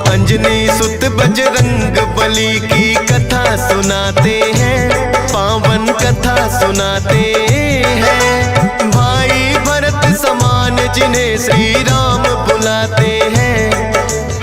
अंजनी सुत बजरंग बली की कथा सुनाते हैं, पावन कथा सुनाते हैं। भाई भरत समान जिन्हें श्री राम बुलाते हैं,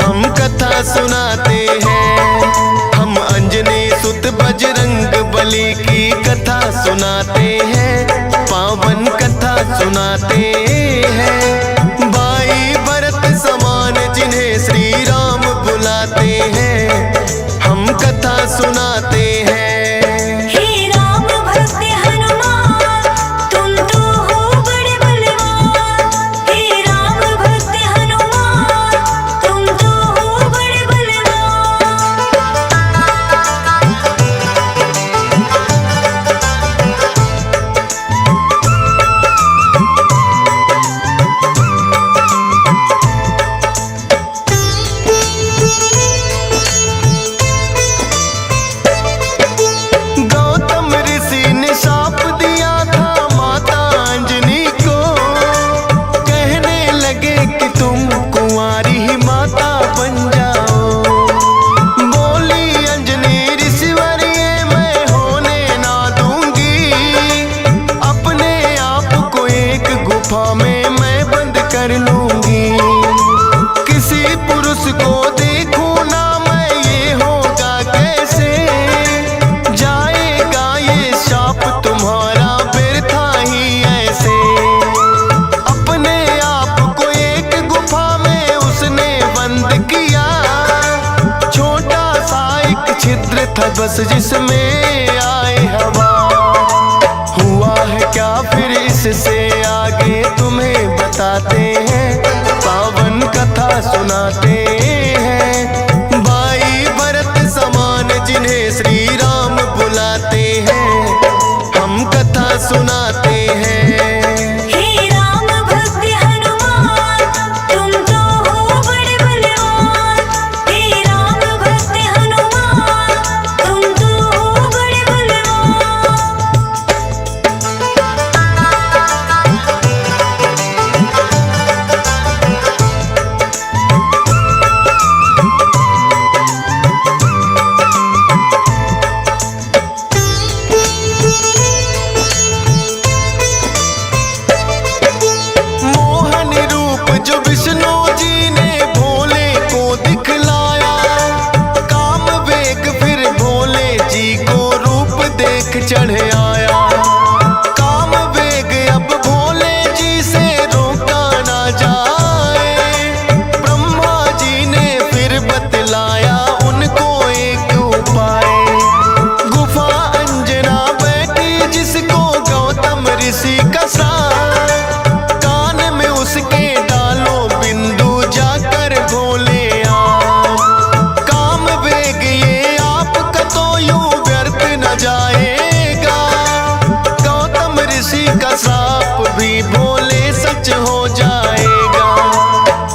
हम कथा सुनाते हैं। हम अंजनी सुत बजरंग बली की कथा सुनाते हैं, पावन कथा सुनाते हैं। भाई भरत समान जिन्हें श्री राम बुलाते हैं, हम कथा सुनाते हैं। हे राम भक्त हनुमान, तुम तो हो बड़े बलवान। हे राम भक्त हनुमान, तुम तो हो बड़े बलवान। बस जिसमें आए हवा, हुआ है क्या फिर इससे आगे तुम्हें बताते हैं, पावन कथा सुनाते हैं। भाई भरत समान जिन्हें श्री राम बुलाते हैं, हम कथा सुनाते हैं। चढ़ आया काम वेग, अब भोले जी से रोका ना जाए। ब्रह्मा जी ने फिर बतलाया उनको एक उपाय। गुफा अंजना बैठी जिसको गौतम ऋषि का साथ, कान में उसके डालो बिंदु जाकर भोले आओ। काम वेग ये आपका तो यूं व्यर्थ न जाए, का साप भी भोले सच हो जाएगा।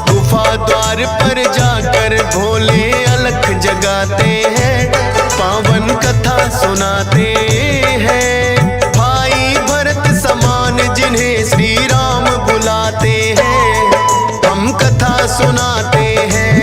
गुफा द्वार पर जाकर भोले अलख जगाते हैं, पावन कथा सुनाते हैं। भाई भरत समान जिन्हें श्री राम बुलाते हैं, हम कथा सुनाते हैं।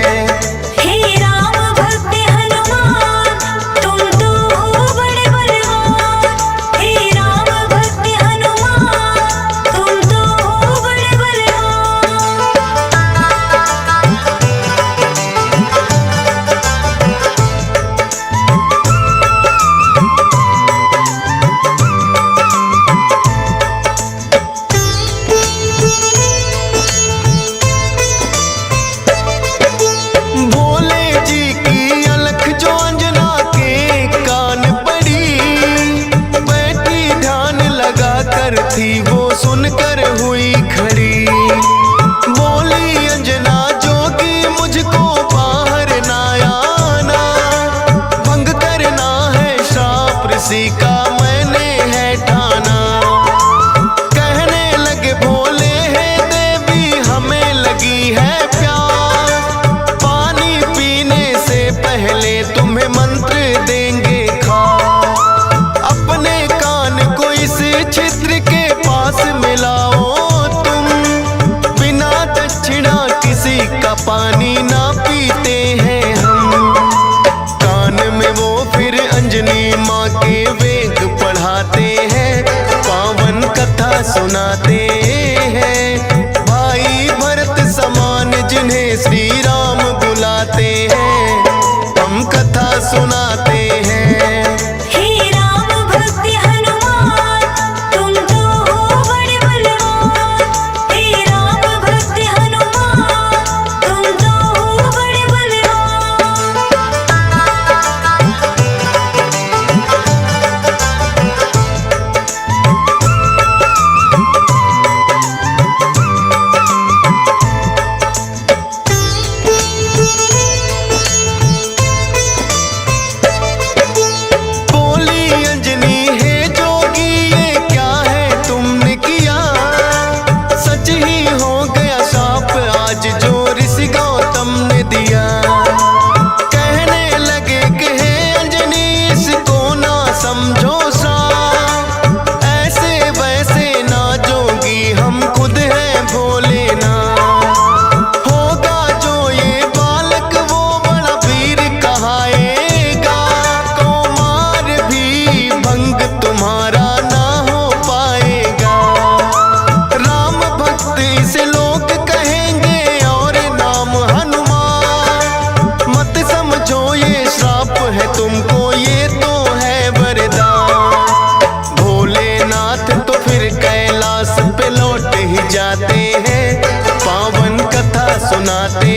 सुनाते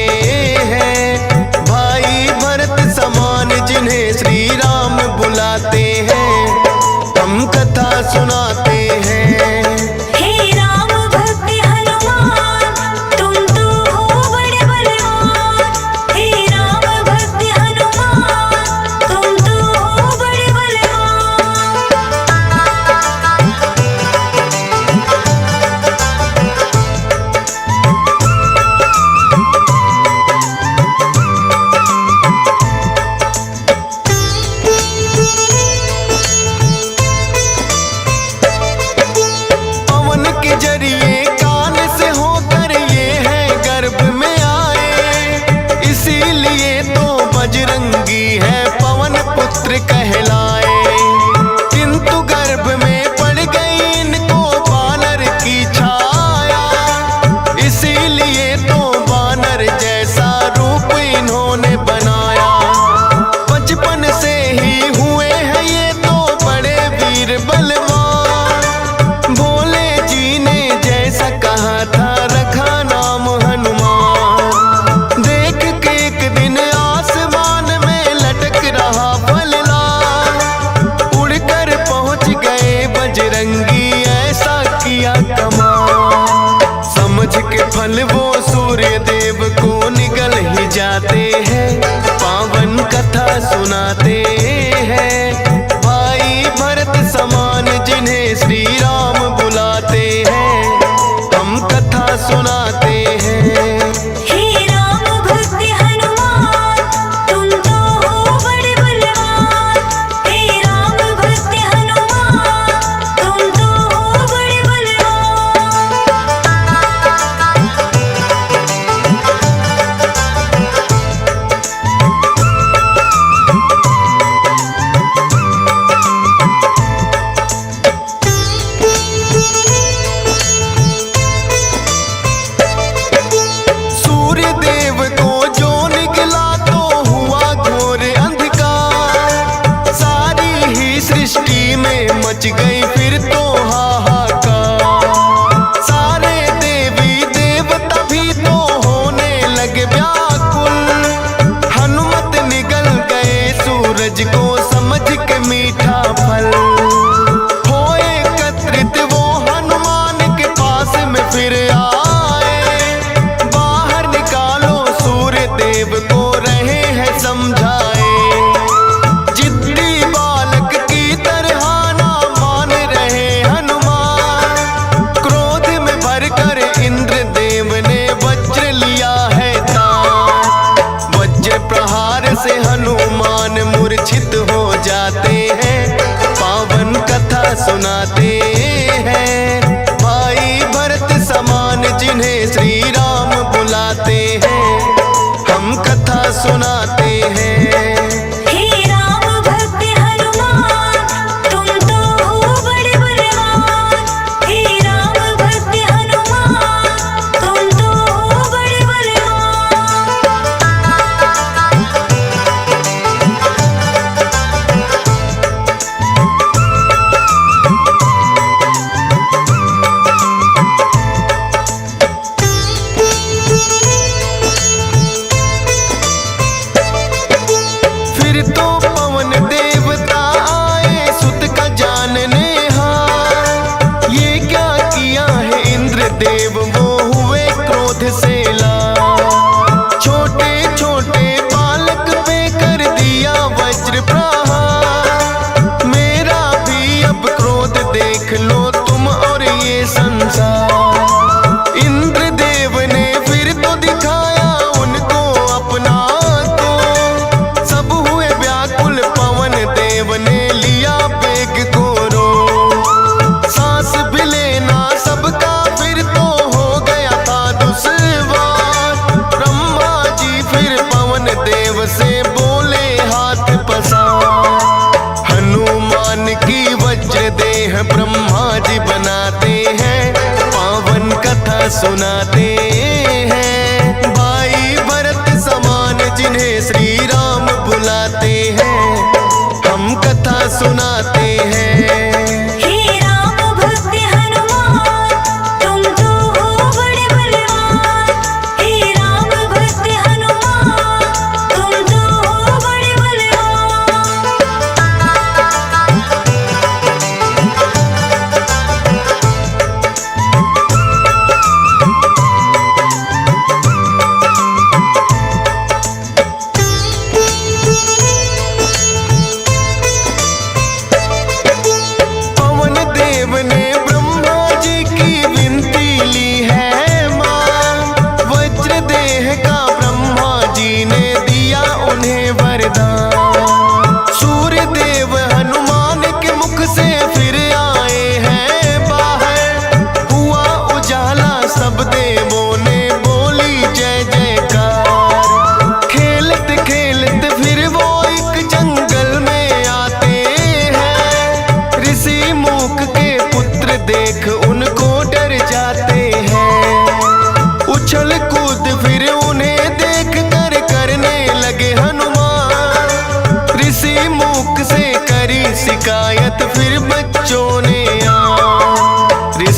हैं। भाई भरत समान जिन्हें श्री राम बुलाते हैं, हम कथा सुनाते हैं। हे राम भक्त हनुमान तुम तो हो बड़े बलवान। हे राम भक्त हनुमान तुम तो हो बड़े बलवान। पवन के जरिए कान से होकर ये है गर्भ में आए, इसीलिए तो बजरंगी है पवन पुत्र कहलाए। किंतु गर्भ में पड़ गई इनको वानर की छाया, इसीलिए तो वानर जैसा रूप इन्होंने बनाया। बचपन से ही हुए हैं ये तो बड़े वीर बलवान, भोले जी ने जैसा कहा था रखा नाम हनुमान। देख के एक दिन आसमान में लटक रहा फलदार, उड़कर पहुंच गए बजरंगी ऐसा किया कमाल। समझ के फल वो सूर्य देव को निगल ही जाते हैं, पावन कथा सुनाते हैं। भाई भरत समान जिन्हें श्री राम बुलाते हैं, हम कथा सुनाते हैं। हे राम भक्त हनुमान तुम तो हो बड़े बलवान। हे राम भक्त हनुमान तुम तो हो बड़े बलवान। सूर्य देव को जो निकला तो हुआ घोर अंधकार, सारी ही सृष्टि में मच गई फिर तो हाहाकार। सारे देवी देवता भी तो होने लगे व्याकुल, हनुमत निगल गए सूरज को समझ के मीठा फल। हो एकत्रित वो हनुमान के पास में फिर आए, बाहर निकालो सूर्य देव को रहे हैं समझाए। जिद्दी बालक की तरह ना मान रहे हनुमान, क्रोध में भरकर इंद्र देव ने वज्र लिया है तान। वज्र प्रहार से हनुमान मूर्छित हो जाते हैं, पावन कथा सुनाते हैं। भाई भरत समान जिन्हें श्री राम बुलाते हैं, हम कथा सुनाते हैं। हे राम भक्त हनुमान तुम तो हो बड़े बलवान। हे राम भक्त हनुमान तुम तो हो बड़े बलवान। फिर तो पवन देवता आए सुत का जानने हार, ये क्या किया है इंद्र देव वो हुए क्रोध से लाल। छोटे छोटे बालक पे कर दिया वज्र प्रहार, मेरा भी अब क्रोध देख लो तुम और ये संसार। इंद्र देव ने फिर तो दिखाया उनको अपना तो, सब हुए व्याकुल पवन देव ने लिया बेग को रो। सांस भी लेना सबका फिर तो हो गया था दुश्वार। ब्रह्मा जी फिर पवन देव से बोले हाथ पसार। हनुमान की वज्र देह ब्रह्मा जी बनाते हैं, पावन कथा सुनाते हैं। भाई भरत समान जिन्हें श्री राम बुलाते हैं, हम कथा सुनाते हैं। हे राम भक्त हनुमान तुम तो हो बड़े बलवान। हे राम भक्त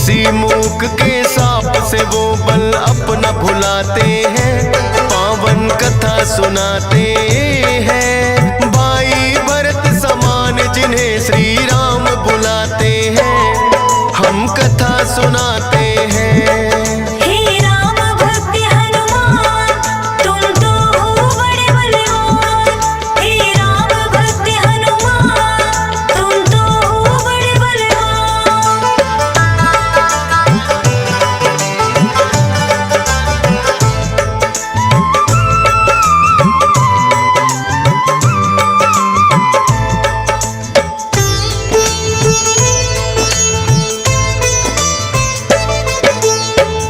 उसी मूक के सांप से वो बल अपना भुलाते हैं, पावन कथा सुनाते हैं। भाई भरत समान जिन्हें श्री राम बुलाते हैं, हम कथा सुनाते हैं। हे राम भक्त हनुमान, तुम तो हो बड़े बलवान। हे राम भक्त हनुमान, तुम तो हो बड़े बलवान।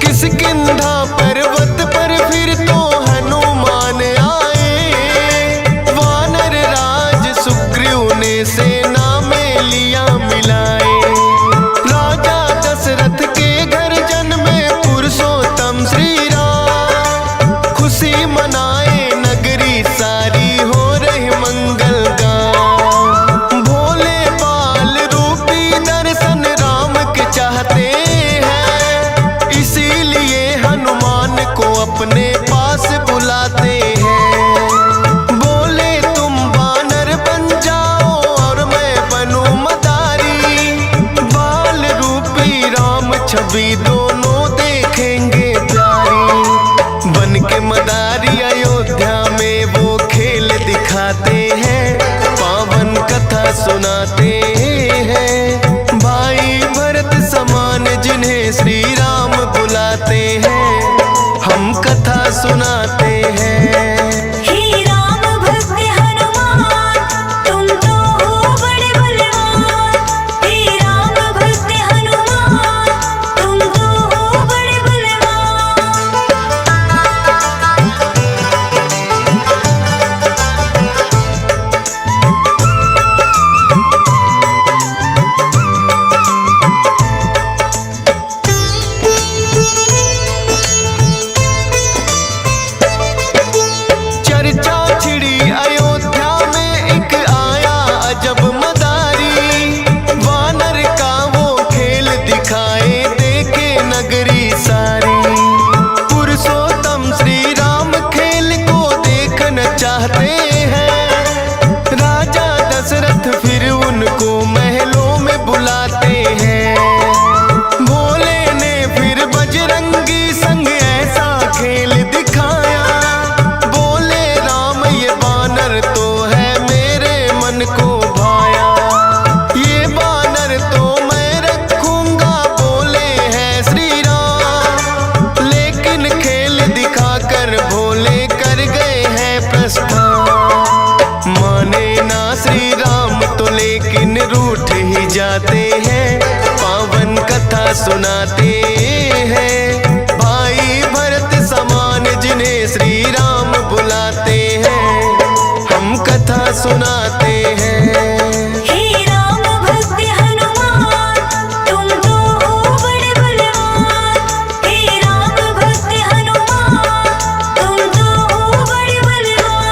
किष्किंधा पर्वत पर फिर तो हनुमान आए, वानर राज सुग्रीव ने सेना में लिया मिलाए। राजा दशरथ के घर जन्मे पुरुषोत्तम श्री राम, खुशी मनाए नगरी सारी हो रही मंगल गान। भोले बाल रूपी दर्शन राम के चाहते हैं, इसीलिए हनुमान को अपने पास बुलाते हैं। बोले तुम वानर बन जाओ और मैं बनूं मदारी, बाल रूपी राम छवि दोनों देखेंगे प्यारी। बन के मदारी अयोध्या में वो खेल दिखाते हैं, पावन कथा सुनाते हैं। भाई भरत समान जिन्हें श्री राम बुलाते हैं, हम कथा सुनाते हैं। हे राम भक्त हनुमान, तुम तो हो बड़े बलवान। हे राम भक्त हनुमान, तुम तो हो बड़े बलवान। चर्चा छिड़ी अयोध्या में एक आया अजब मदारी, वानर का वो खेल दिखाए देखे नगरी सारी। पुरुषोत्तम श्री राम खेल को देखना चाहते हैं, राजा दशरथ फिर उनको महलों में बुलाते हैं। भोले ने फिर बजरंगी संग ऐसा खेल दिखाया, बोले राम ये बानर तो है मेरे मन को भाया। ये बानर तो मैं रखूंगा बोले हैं श्री राम, लेकिन खेल दिखाकर भोले कर गए हैं प्रस्थान। माने ना श्री राम तो लेकिन रूठ ही जाते हैं, पावन कथा सुनाते हैं। भाई भरत समान जिन्हें श्री राम बुलाते हैं, हम कथा सुनाते हैं। हे राम भक्त हनुमान, तुम तो हो बड़े बलवान। हे राम भक्त हनुमान, तुम तो हो बड़े बलवान।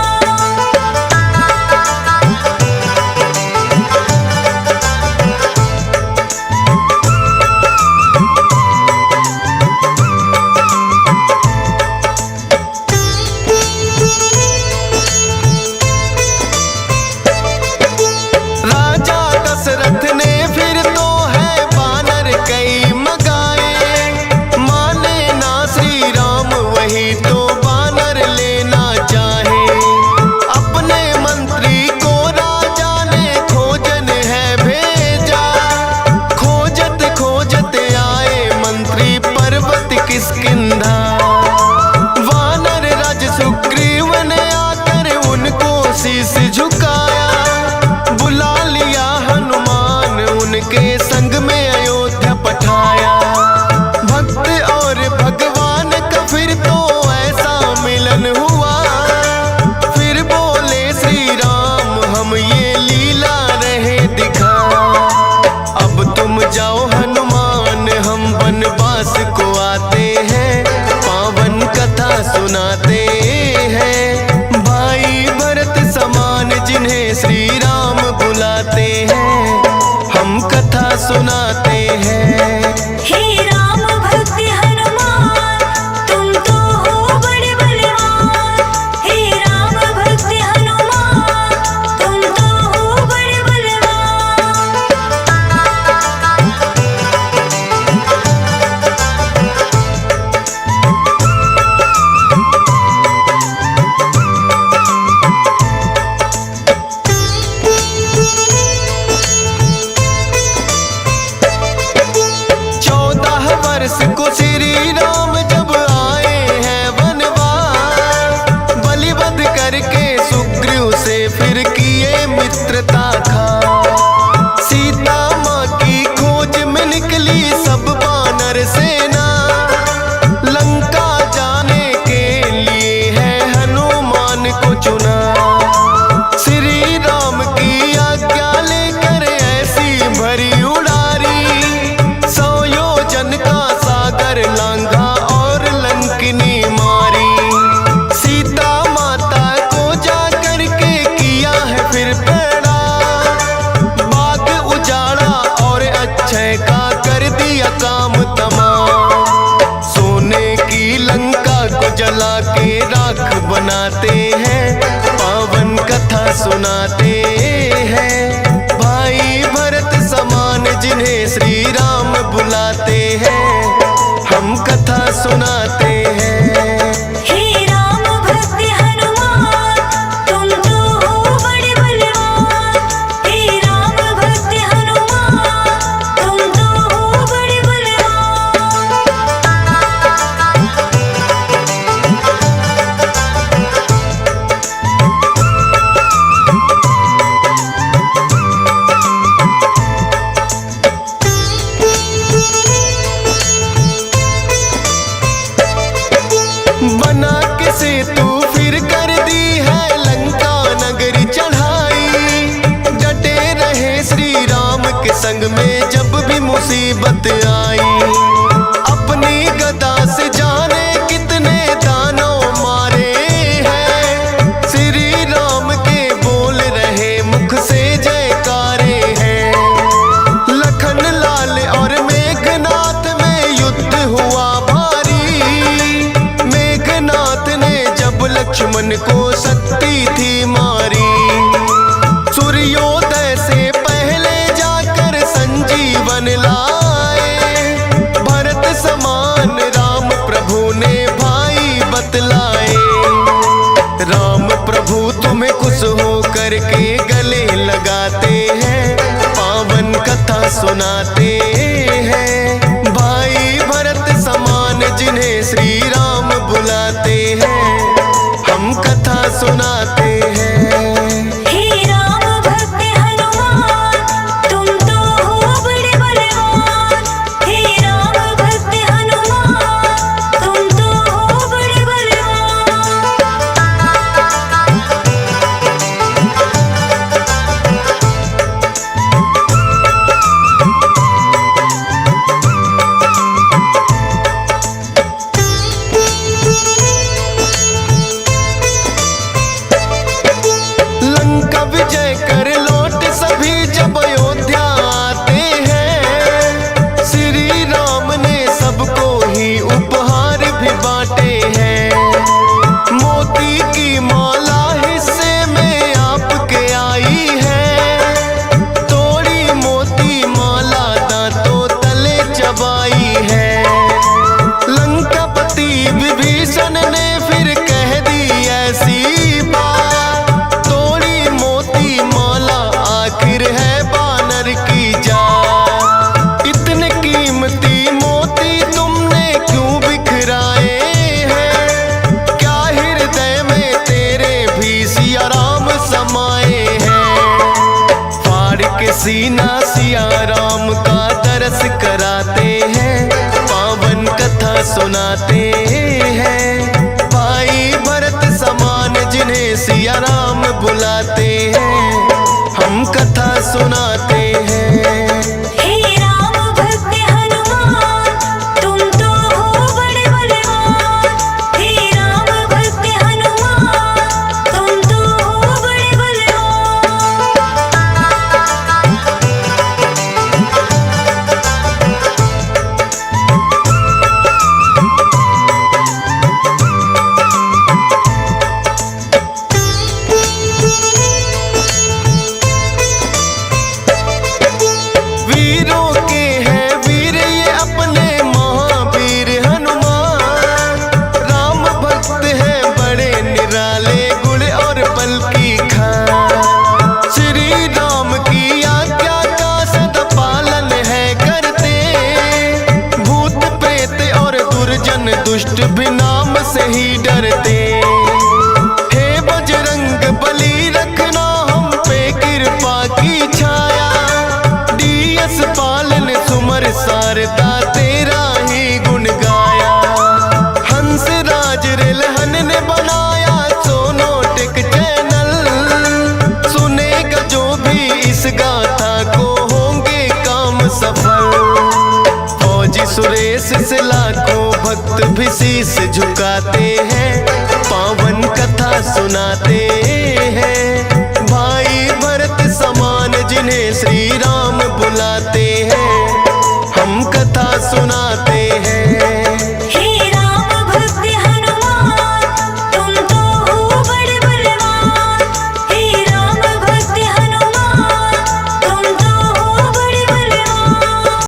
राजा दशरथ ने फिर तो है बानर कई मगाए, माने ना श्री राम वही तो बानर लेना चाहे। अपने मंत्री को राजा ने खोजन है भेजा, खोजत खोजत आए मंत्री पर्वत किष्किंधा। वानर राज सुग्रीव ने आकर उनको शीश झुकाया, बुला लिया हनुमान उनके संग में अयोध्या पठाया। भक्त और भगवान का फिर तो ऐसा मिलन हुआ, फिर बोले श्री राम हम ये लीला रहे दिखा। अब तुम जाओ हनुमान हम वनवास को आते हैं, पावन कथा सुनाते हैं। भाई भरत समान जिन्हें श्री राम बुलाते हैं, हम कथा सुनाते हैं। हे वर्ष को श्री राम जब आए हैं वनवास, बलि वध करके सुग्रीव से फिर किए मित्रता खा। सीता माँ की खोज में निकली सब वानर सेना, लंका जाने के लिए है हनुमान को चुना। श्री राम की आज्ञा लेकर ऐसी भरी उड़ारी, 100 योजन का सागर लांघा और लंकिनी मारी। सीता माता को जा करके किया है फिर पैड़ा, बाग उजाड़ा और अक्षय का कर दिया काम तमाम। सोने की लंका को जला के राख बनाते हैं, पावन कथा सुनाते हैं। भाई भरत समान जिन्हें श्री राम बुलाते हैं, हम कथा सुनाते हैं। हे राम भक्त हनुमान, तुम तो हो बड़े बलवान। हे राम भक्त हनुमान, तुम तो हो बड़े बलवान। बना के सेतु फिर कर दी है लंका नगरी चढ़ाई। डटे रहे श्री राम के संग में जब भी मुसीबत आई। अपनी गदा से जाने कितने दानव मारे हैं, श्री राम के बोल रहे मुख से जयकारे हैं। लखन लाल और मेघनाथ में युद्ध हुआ भारी, मेघनाथ ने जब लक्ष्मण को शक्ति थी मारी। सूर्योदय से पहले जाकर संजीवन लाए, भरत समान राम प्रभु ने भाई बतलाए। राम प्रभु तुम्हें खुश हो करके गले लगाते हैं, पावन कथा सुनाते हैं। भाई भरत समान जिन्हें श्री राम बुलाते हैं, हम कथा सुनाते हैं। हे राम भक्त हनुमान, तुम तो हो बड़े बलवान। हे राम भक्त हनुमान, तुम तो हो बड़े बलवान। लंका विजय कर लौट सभी जब अयोध्या आते हैं, श्री राम ने सबको ही उपहार भी बांटे हैं। मोती की माला हिस्से में आपके आई है, तोड़ी मोती माला दांतों तले चबाई है। लंकापति विभीषण ने फिर कह दी ऐसी बात, तोड़ी मोती माला आखिर है बानर की जात। इतने कीमती मोती तुमने क्यों बिखराए हैं, क्या हृदय में तेरे भी सिया राम समाए हैं। फाड़ के सीना सिया राम का दरस कराते हैं, पावन कथा सुनाते हैं। भाई भरत समान जिन्हें सिया राम बुलाते हैं, हम कथा सुनाते हैं। हे राम भक्त हनुमान, तुम तो हो बड़े बलवान। हे राम भक्त हनुमान, तुम तो हो बड़े बलवान। दुष्ट भी नाम से ही डरते। हे बजरंग बली रखना हम पे कृपा की छाया, डीएस पालन सुमर शारदा तेरा ही गुण गाया। हंस राज रेलहन ने बनाया सोनोटेक चैनल, सुनेगा जो भी इस गाथा को होंगे काम सफल। फौजी सुरेश से लाखों भक्त भी शीश झुकाते हैं, पावन कथा सुनाते